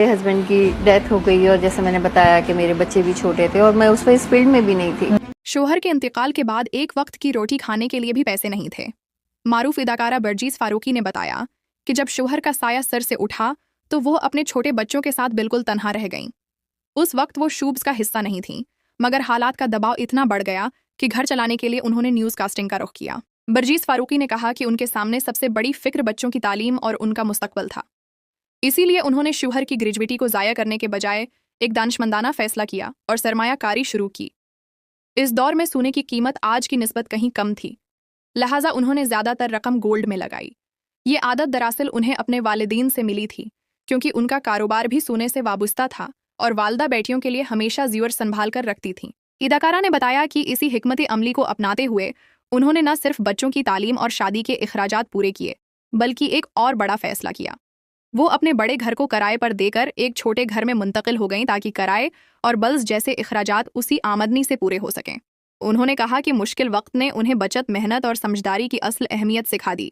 میرے ہسبینڈ کی ڈیتھ ہو گئی اور جیسے میں نے بتایا کہ میرے بچے بھی چھوٹے تھے اور میں اس وقت اس فیلڈ میں بھی نہیں تھی۔ شوہر کے انتقال کے بعد ایک وقت کی روٹی کھانے کے لیے بھی پیسے نہیں تھے۔ معروف اداکارہ برجیس فاروقی نے بتایا کہ جب شوہر کا سایہ سر سے اٹھا تو وہ اپنے چھوٹے بچوں کے ساتھ بالکل تنہا رہ گئیں۔ اس وقت وہ شوبز کا حصہ نہیں تھیں، مگر حالات کا دباؤ اتنا بڑھ گیا کہ گھر چلانے کے لیے انہوں نے نیوز کاسٹنگ کا رخ کیا۔ برجیس فاروقی نے کہا کہ ان کے سامنے سب سے بڑی فکر بچوں کی تعلیم اور ان کا مستقبل تھا، اسی لیے انہوں نے شوہر کی گریجویٹی کو ضائع کرنے کے بجائے ایک دانشمندانہ فیصلہ کیا اور سرمایہ کاری شروع کی۔ اس دور میں سونے کی قیمت آج کی نسبت کہیں کم تھی، لہٰذا انہوں نے زیادہ تر رقم گولڈ میں لگائی۔ یہ عادت دراصل انہیں اپنے والدین سے ملی تھی، کیونکہ ان کا کاروبار بھی سونے سے وابستہ تھا اور والدہ بیٹیوں کے لیے ہمیشہ زیور سنبھال کر رکھتی تھیں۔ اداکارہ نے بتایا کہ اسی حکمت عملی کو اپناتے ہوئے انہوں نے نہ صرف بچوں کی تعلیم اور شادی کے اخراجات پورے کیے، بلکہ ایک اور بڑا فیصلہ کیا۔ وہ اپنے بڑے گھر کو کرائے پر دے کر ایک چھوٹے گھر میں منتقل ہو گئیں تاکہ کرائے اور بلز جیسے اخراجات اسی آمدنی سے پورے ہو سکیں۔ انہوں نے کہا کہ مشکل وقت نے انہیں بچت، محنت اور سمجھداری کی اصل اہمیت سکھا دی۔